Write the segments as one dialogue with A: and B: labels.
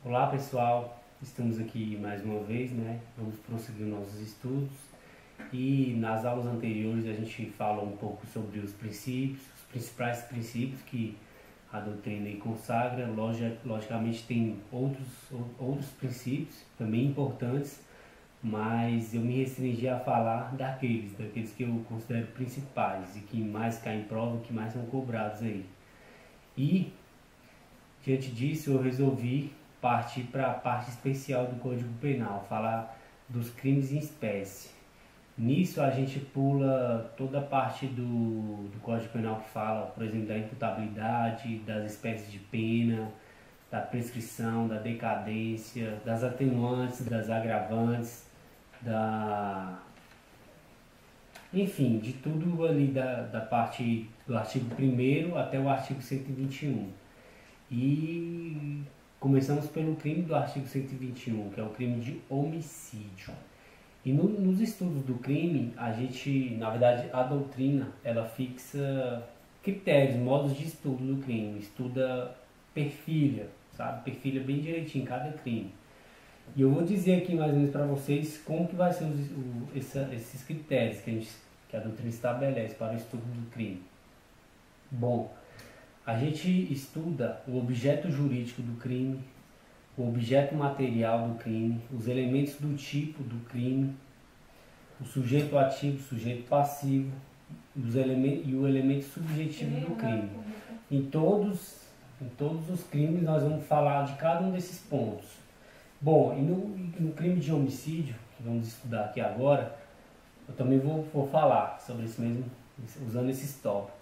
A: Olá pessoal, estamos aqui mais uma vez, né? Vamos prosseguir nossos estudos e nas aulas anteriores a gente falou um pouco sobre os princípios, os principais princípios que a doutrina aí consagra. Logicamente tem outros princípios também importantes, mas eu me restringi a falar daqueles que eu considero principais e que mais caem em prova, que mais são cobrados aí. E diante disso eu resolvi partir para a parte especial do Código Penal, falar dos crimes em espécie. Nisso a gente pula toda a parte do Código Penal que fala, por exemplo, da imputabilidade, das espécies de pena, da prescrição, da decadência, das atenuantes, das agravantes, enfim, de tudo ali da parte do artigo 1º até o artigo 121. E começamos pelo crime do artigo 121, que é o crime de homicídio. E nos estudos do crime, a gente, na verdade, a doutrina, ela fixa critérios, modos de estudo do crime, estuda perfilha, sabe? Perfilha bem direitinho cada crime. E eu vou dizer aqui mais ou menos para vocês como que vai ser esses critérios que a doutrina estabelece para o estudo do crime. Bom, a gente estuda o objeto jurídico do crime, o objeto material do crime, os elementos do tipo do crime, o sujeito ativo, o sujeito passivo e o elemento subjetivo do crime. Em todos os crimes nós vamos falar de cada um desses pontos. Bom, e no crime de homicídio, que vamos estudar aqui agora, eu também vou falar sobre isso mesmo, usando esses tópicos.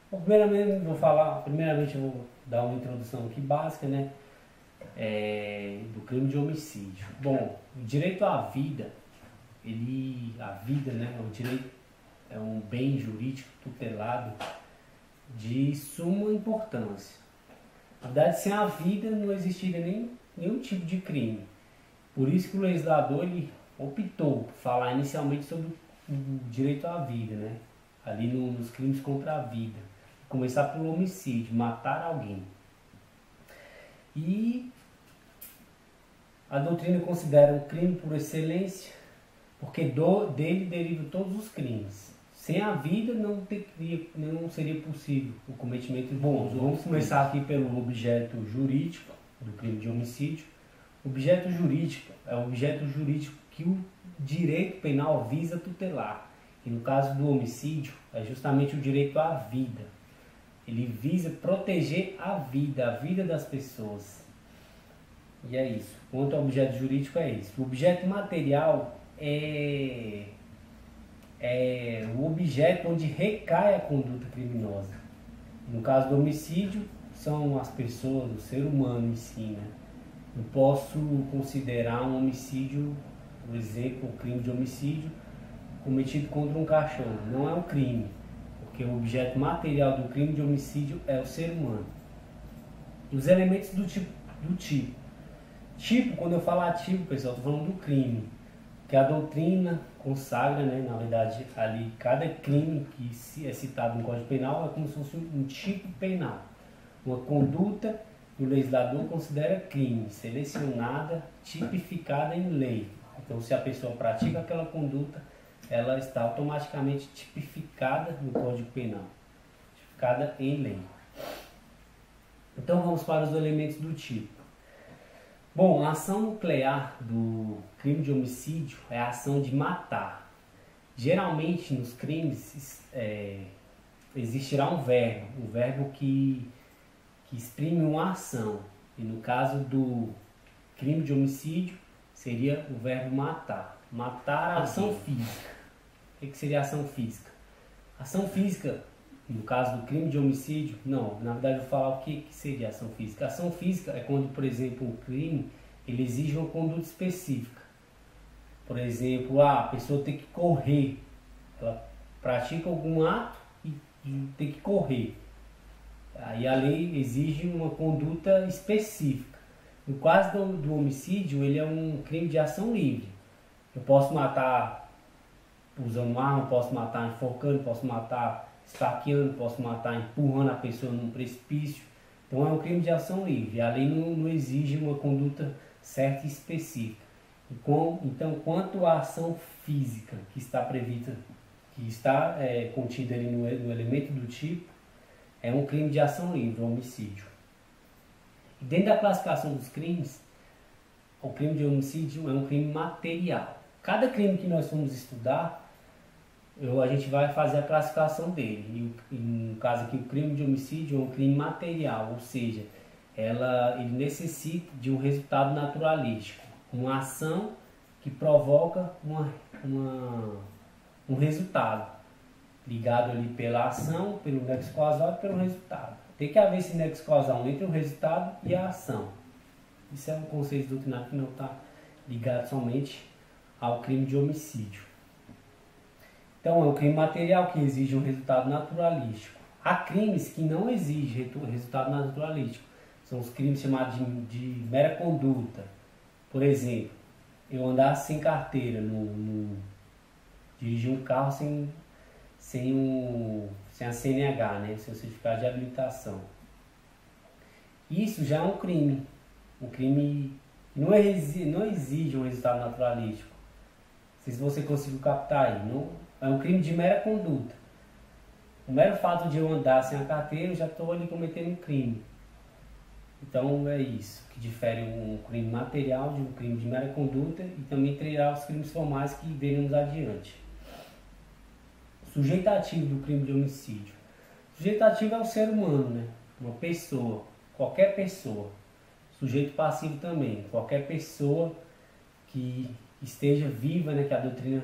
A: Bom, primeiramente eu vou dar uma introdução aqui básica, né, do crime de homicídio. Bom, o direito à vida, a vida, né, é um bem jurídico tutelado de suma importância. Na verdade, sem a vida não existiria nenhum tipo de crime. Por isso que o legislador ele optou por falar inicialmente sobre o direito à vida, né, ali nos crimes contra a vida. Começar pelo homicídio, matar alguém. E a doutrina considera um crime por excelência, porque dele derivam todos os crimes. Sem a vida não seria possível o cometimento de bons. Vamos começar aqui pelo objeto jurídico do crime de homicídio. O objeto jurídico é o objeto jurídico que o direito penal visa tutelar. E no caso do homicídio, é justamente o direito à vida. Ele visa proteger a vida das pessoas. E é isso. Quanto ao objeto jurídico é isso. O objeto material é o objeto onde recai a conduta criminosa. No caso do homicídio, são as pessoas, o ser humano em si, né? Eu posso considerar um homicídio, por exemplo, o crime de homicídio cometido contra um cachorro. Não é um crime, porque o objeto material do crime de homicídio é o ser humano. Os elementos do tipo. Tipo, quando eu falar tipo, pessoal, estou falando do crime, que a doutrina consagra, né, na verdade, ali, cada crime que é citado no Código Penal é como se fosse um tipo penal. Uma conduta que o legislador considera crime, selecionada, tipificada em lei. Então, se a pessoa pratica aquela conduta, ela está automaticamente tipificada no Código Penal, tipificada em lei. Então vamos para os elementos do tipo. Bom, a ação nuclear do crime de homicídio é a ação de matar. Geralmente nos crimes existirá um verbo que exprime uma ação. E no caso do crime de homicídio seria o verbo matar. Matar a ação física. O que seria ação física? Ação física, no caso do crime de homicídio, não, na verdade eu vou falar o que seria ação física. Ação física é quando, por exemplo, o crime ele exige uma conduta específica. Por exemplo, a pessoa tem que correr, ela pratica algum ato e tem que correr. Aí a lei exige uma conduta específica. No caso do homicídio, ele é um crime de ação livre. Eu posso matar usando arma, posso matar enforcando, posso matar esfaqueando, posso matar empurrando a pessoa num precipício. Então é um crime de ação livre. A lei não exige uma conduta certa e específica. Então, quanto à ação física que está prevista, que está contida ali no elemento do tipo, é um crime de ação livre, um homicídio. E dentro da classificação dos crimes, o crime de homicídio é um crime material. Cada crime que nós formos estudar, a gente vai fazer a classificação dele. E no caso aqui, o crime de homicídio é um crime material, ou seja, ele necessita de um resultado naturalístico, uma ação que provoca um resultado, ligado ali pela ação, pelo nexo causal e pelo resultado. Tem que haver esse nexo causal entre o resultado e a ação. Isso é um conceito doutrinário que não está ligado somente ao crime de homicídio. Então, é um crime material que exige um resultado naturalístico. Há crimes que não exigem resultado naturalístico. São os crimes chamados de mera conduta. Por exemplo, eu andar sem carteira, dirigir um carro sem a CNH, né? Sem o certificado de habilitação. Isso já é um crime. Um crime que não exige um resultado naturalístico. Não sei se você conseguiu captar aí. Não, é um crime de mera conduta. O mero fato de eu andar sem a carteira, eu já estou ali cometendo um crime. Então é isso que difere um crime material de um crime de mera conduta e também terá os crimes formais que veremos adiante. Sujeito ativo do crime de homicídio. Sujeito ativo é o ser humano, né? Uma pessoa, qualquer pessoa. Sujeito passivo também, qualquer pessoa que esteja viva, né? Que a doutrina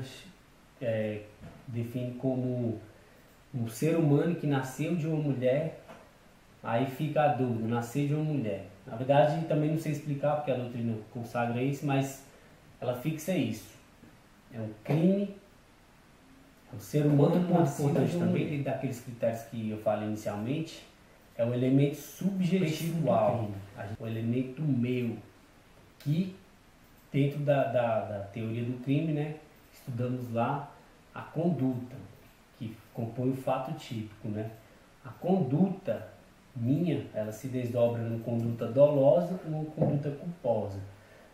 A: define como um ser humano que nasceu de uma mulher. Aí fica a dúvida, nascer de uma mulher. Na verdade, também não sei explicar porque a doutrina consagra isso, mas ela fixa isso. É um crime, é um ser humano. Outro ponto importante também, dentro daqueles critérios que eu falei inicialmente, é o elemento subjetival, o elemento meu, que dentro da teoria do crime, né, estudamos lá a conduta, que compõe o fato típico, né? A conduta minha, ela se desdobra numa conduta dolosa ou uma conduta culposa.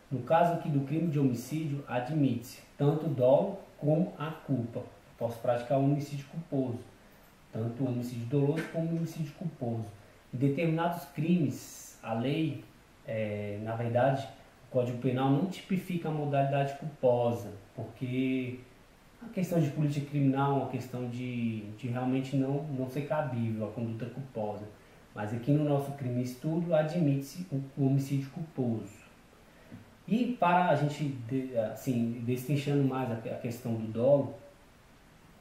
A: No caso aqui do crime de homicídio, admite-se tanto o dolo como a culpa. Posso praticar um homicídio culposo, tanto o homicídio doloso como o homicídio culposo. Em determinados crimes, a lei, na verdade, o Código Penal não tipifica a modalidade culposa, porque a questão de política criminal é uma questão de realmente não ser cabível a conduta culposa. Mas aqui no nosso crime estudo admite-se o homicídio culposo. E para a gente, assim, destrinchando mais a questão do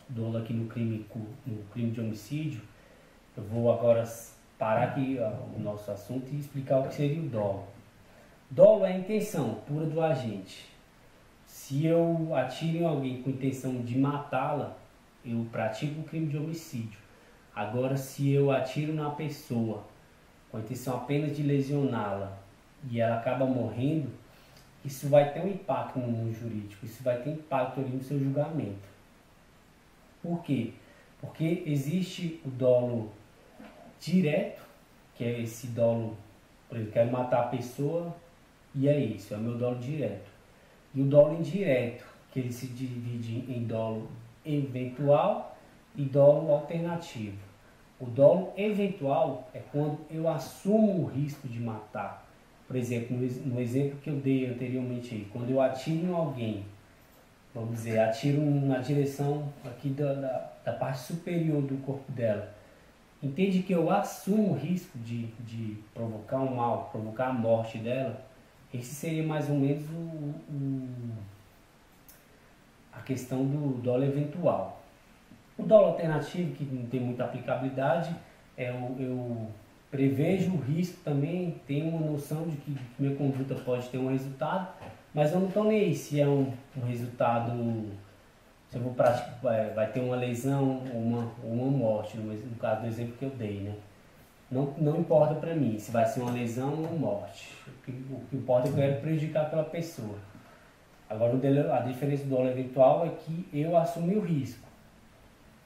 A: dolo aqui no crime de homicídio, eu vou agora parar aqui o nosso assunto e explicar o que seria o dolo. Dolo é a intenção pura do agente. Se eu atiro em alguém com intenção de matá-la, eu pratico o crime de homicídio. Agora, se eu atiro na pessoa com a intenção apenas de lesioná-la e ela acaba morrendo, isso vai ter um impacto no mundo jurídico, isso vai ter impacto ali no seu julgamento. Por quê? Porque existe o dolo direto, que é esse dolo, por exemplo, quero matar a pessoa e é isso, é o meu dolo direto. E o dolo indireto, que ele se divide em dolo eventual e dolo alternativo. O dolo eventual é quando eu assumo o risco de matar. Por exemplo, no exemplo que eu dei anteriormente aí, quando eu atiro em alguém, vamos dizer, atiro na direção aqui da parte superior do corpo dela, entende que eu assumo o risco de provocar um mal, provocar a morte dela. Esse seria mais ou menos a questão do dolo eventual. O dolo alternativo, que não tem muita aplicabilidade, eu prevejo o risco também, tenho uma noção de que minha conduta pode ter um resultado, mas eu não estou nem aí se é um resultado, se eu vou praticar, vai ter uma lesão ou uma morte, no caso do exemplo que eu dei, né? Não importa para mim se vai ser uma lesão ou uma morte. O que importa é que eu quero prejudicar aquela pessoa. Agora, a diferença do dolo eventual é que eu assumi o risco.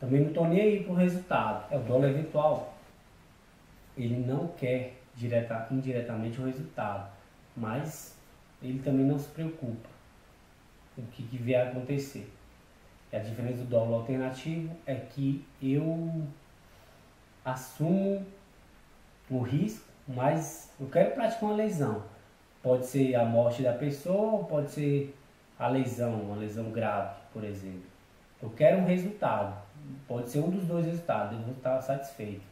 A: Também não estou nem aí para o resultado. É o dolo eventual. Ele não quer indiretamente o resultado, mas ele também não se preocupa com o que vier a acontecer. E a diferença do dolo alternativo é que eu assumo o risco, mas eu quero praticar uma lesão. Pode ser a morte da pessoa ou pode ser a lesão, uma lesão grave, por exemplo. Eu quero um resultado. Pode ser um dos dois resultados, eu vou estar satisfeito.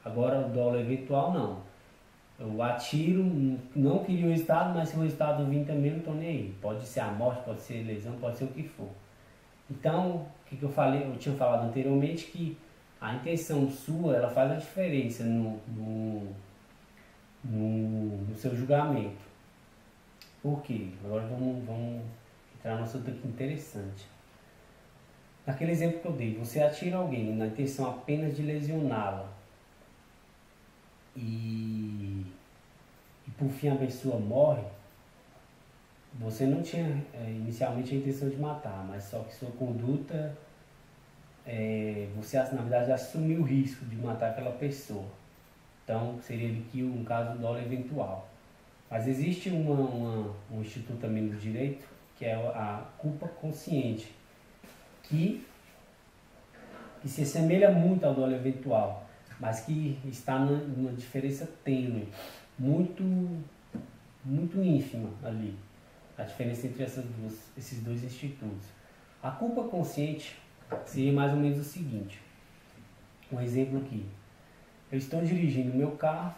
A: Agora o dolo eventual não. Eu atiro, não queria o resultado, mas se o resultado vir também eu não estou nem aí. Pode ser a morte, pode ser lesão, pode ser o que for. Então, o que eu falei? Eu tinha falado anteriormente que a intenção sua, ela faz a diferença no seu julgamento. Por quê? Agora vamos entrar num assunto aqui interessante. Naquele exemplo que eu dei, você atira alguém na intenção apenas de lesioná-la e por fim a pessoa morre, você não tinha inicialmente a intenção de matar, mas só que sua conduta, você na verdade assumiu o risco de matar aquela pessoa. Então seria aqui um caso do dolo eventual. Mas existe um instituto também do direito, que é a culpa consciente, que se assemelha muito ao dolo eventual, mas que está numa diferença tênue, muito ínfima ali, a diferença entre esses dois institutos. A culpa consciente seria mais ou menos o seguinte, um exemplo aqui. Eu estou dirigindo meu carro,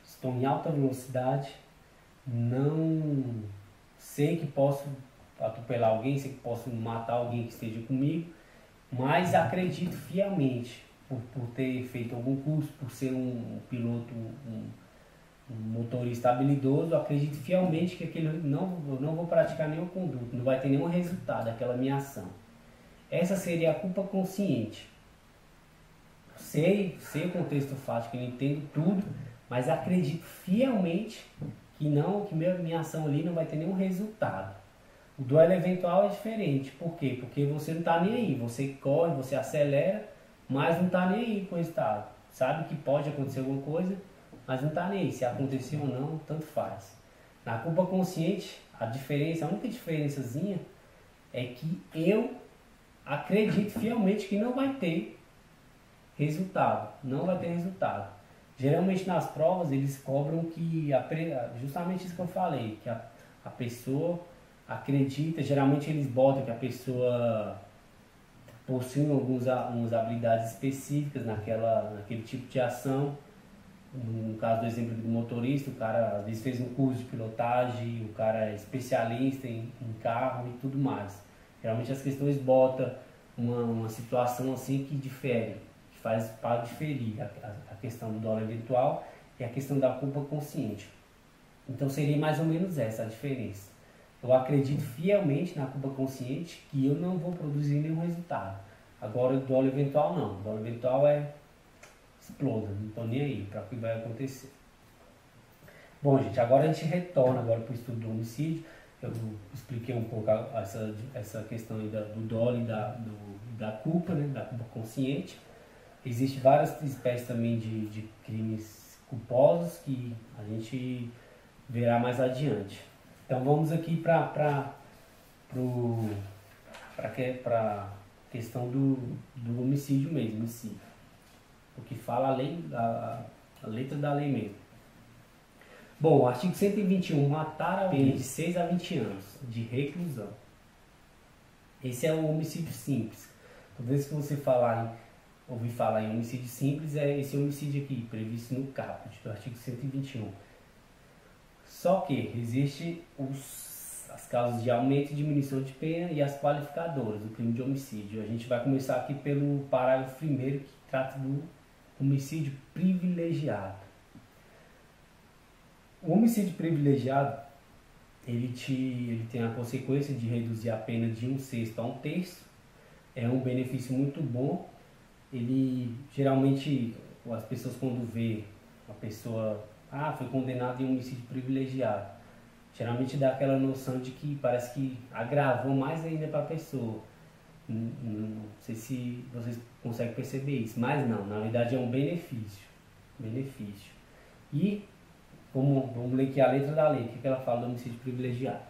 A: estou em alta velocidade, não sei que posso atropelar alguém, sei que posso matar alguém que esteja comigo, mas acredito fielmente, por ter feito algum curso, por ser um piloto, um motorista habilidoso, acredito fielmente que eu não vou praticar nenhum conduto, não vai ter nenhum resultado daquela minha ação. Essa seria a culpa consciente. Sei o contexto fático, eu entendo tudo, mas acredito fielmente que minha ação ali não vai ter nenhum resultado. O duelo eventual é diferente. Por quê? Porque você não está nem aí. Você corre, você acelera, mas não está nem aí com o resultado. Sabe que pode acontecer alguma coisa, mas não está nem aí. Se acontecer ou não, tanto faz. Na culpa consciente, a única diferençazinha é que eu acredito fielmente que não vai ter resultado. Não vai ter resultado. Geralmente nas provas eles cobram que, justamente isso que eu falei, que a pessoa acredita, geralmente eles botam que a pessoa possui algumas habilidades específicas naquele tipo de ação. No caso do exemplo do motorista, o cara às vezes fez um curso de pilotagem, o cara é especialista em carro e tudo mais. Geralmente as questões botam uma situação assim que difere, que faz para diferir a questão do dolo eventual e a questão da culpa consciente. Então seria mais ou menos essa a diferença. Eu acredito fielmente na culpa consciente que eu não vou produzir nenhum resultado. Agora o dolo eventual não. O dolo eventual exploda, não estou nem aí para o que vai acontecer. Bom, gente, agora a gente retorna para o estudo do homicídio. Eu expliquei um pouco essa questão aí do dolo e da culpa, né, da culpa consciente. Existem várias espécies também de crimes culposos que a gente verá mais adiante. Então vamos aqui para a questão do homicídio mesmo, homicídio. O que fala a letra da lei mesmo. Bom, o artigo 121, matar alguém de 6 a 20 anos de reclusão. Esse é o homicídio simples. Toda vez que você ouvir falar em homicídio simples, é esse homicídio aqui, previsto no caput do artigo 121. Só que existe as causas de aumento e diminuição de pena e as qualificadoras do crime de homicídio. A gente vai começar aqui pelo parágrafo 1º, que trata do homicídio privilegiado. O homicídio privilegiado, ele tem a consequência de reduzir a pena de 1/6 a 1/3. É um benefício muito bom. Ele, geralmente, as pessoas quando vê a pessoa, foi condenado em homicídio privilegiado, geralmente dá aquela noção de que parece que agravou mais ainda para a pessoa. Não sei se vocês conseguem perceber isso, mas não, na verdade é um benefício. E vamos ler aqui a letra da lei, o que ela fala do homicídio privilegiado.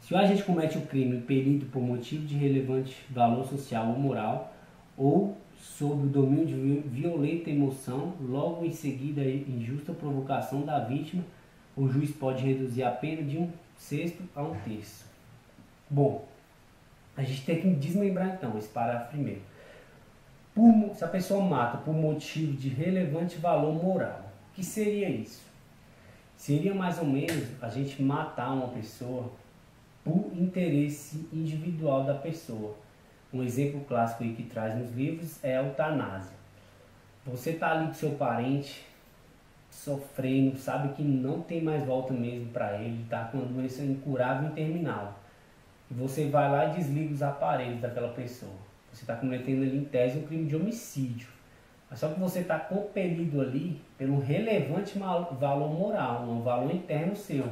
A: Se o agente comete o crime impelido por motivo de relevante valor social ou moral, ou sob o domínio de violenta emoção, logo em seguida a injusta provocação da vítima, o juiz pode reduzir a pena de 1/6 a 1/3. Bom, a gente tem que desmembrar então esse parágrafo primeiro. Se a pessoa mata por motivo de relevante valor moral, o que seria isso? Seria mais ou menos a gente matar uma pessoa por interesse individual da pessoa. Um exemplo clássico aí que traz nos livros é a eutanásia. Você está ali com seu parente sofrendo, sabe que não tem mais volta mesmo para ele, está com uma doença incurável e terminal. E você vai lá e desliga os aparelhos daquela pessoa. Você está cometendo ali em tese um crime de homicídio. Mas só que você está compelido ali pelo relevante valor moral, um valor interno seu.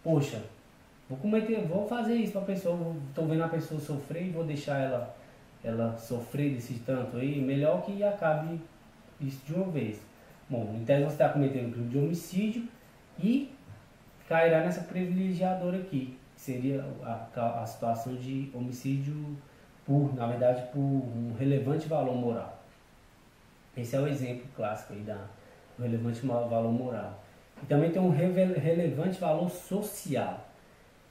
A: Poxa, vou fazer isso para a pessoa, estou vendo a pessoa sofrer e vou deixar ela sofrer desse tanto aí, melhor que acabe isso de uma vez. Bom, em tese você está cometendo um crime de homicídio e cairá nessa privilegiadora aqui, que seria a situação de homicídio na verdade, por um relevante valor moral. Esse é o exemplo clássico aí do relevante valor moral. E também tem um relevante valor social,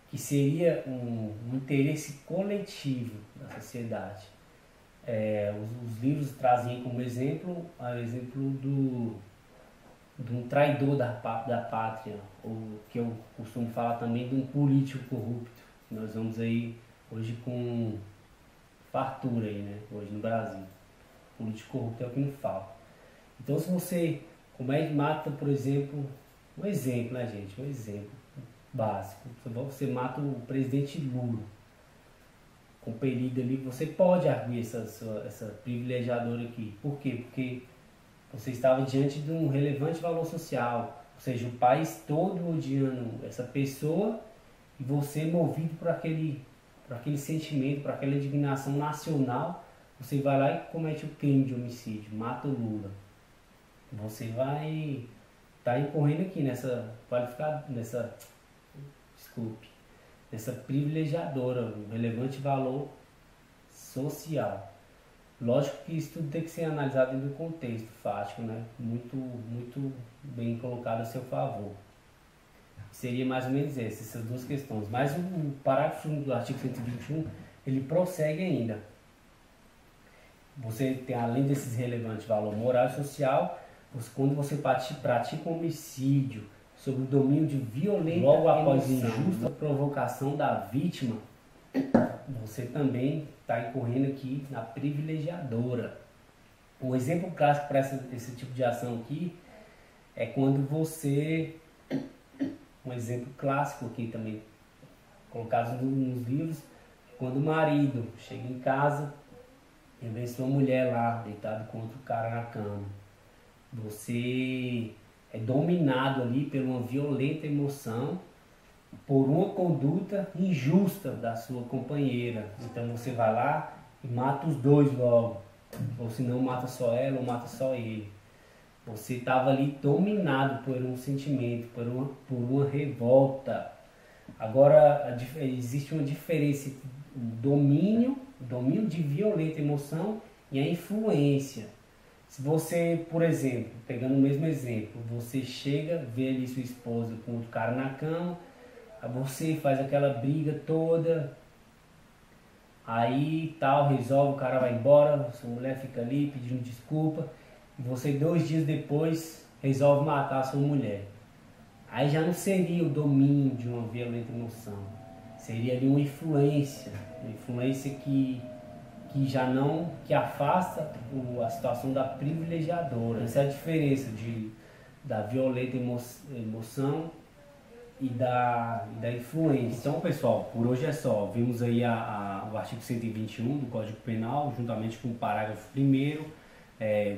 A: que seria um interesse coletivo da sociedade. Os livros trazem como exemplo de um traidor da pátria, ou que eu costumo falar também de um político corrupto. Nós vamos aí hoje com fartura aí, né? Hoje no Brasil. Político corrupto é o que não falta. Então se você mata, por exemplo, um exemplo, né, gente? Um exemplo básico. Você mata o presidente Lula, compelido ali, você pode arguir essa privilegiadora aqui. Por quê? Porque você estava diante de um relevante valor social, ou seja, o país todo odiando essa pessoa e você movido por aquele sentimento, por aquela indignação nacional, você vai lá e comete o crime de homicídio, mata o Lula. Você vai estar incorrendo aqui nessa privilegiadora, um relevante valor social. Lógico que isso tudo tem que ser analisado dentro do contexto fático, né? Muito, muito bem colocado a seu favor. Seria mais ou menos essas duas questões. Mas o parágrafo do artigo 121, ele prossegue ainda. Você tem, além desses relevantes valor moral e social, quando você pratica um homicídio sob o domínio de violenta logo após injusta provocação da vítima, você também está incorrendo aqui na privilegiadora. Um exemplo clássico para esse tipo de ação aqui é quando você... Um exemplo clássico aqui também, colocado nos livros, quando o marido chega em casa e vê sua mulher lá, deitada contra o cara na cama. Você é dominado ali por uma violenta emoção, por uma conduta injusta da sua companheira. Então você vai lá e mata os dois logo. Ou se não, mata só ela ou mata só ele. Você estava ali dominado por um sentimento, por uma revolta. Agora, existe uma diferença entre o domínio de violenta emoção e a influência. Se você, por exemplo, pegando o mesmo exemplo, você chega, vê ali sua esposa com outro cara na cama, você faz aquela briga toda, aí tal, resolve, o cara vai embora, sua mulher fica ali pedindo desculpa, e você 2 dias depois resolve matar a sua mulher. Aí já não seria o domínio de uma violenta emoção, seria ali uma influência que já não, que afasta a situação da privilegiadora. Essa é a diferença da violenta emoção e da influência. Então, pessoal, por hoje é só. Vimos aí o artigo 121 do Código Penal, juntamente com o parágrafo 1º.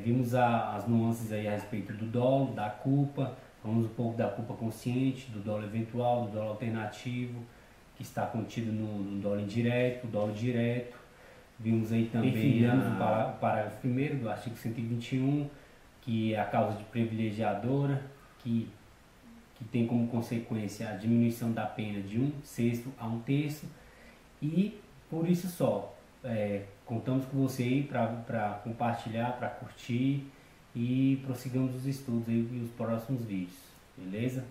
A: Vimos as nuances aí a respeito do dolo, da culpa, falamos um pouco da culpa consciente, do dolo eventual, do dolo alternativo, que está contido no dolo indireto, dolo direto. Vimos aí também o parágrafo 1º do artigo 121, que é a causa de privilegiadora, que que tem como consequência a diminuição da pena de 1/6 a 1/3. E por isso só, contamos com você aí para compartilhar, para curtir e prossigamos os estudos aí e os próximos vídeos, beleza?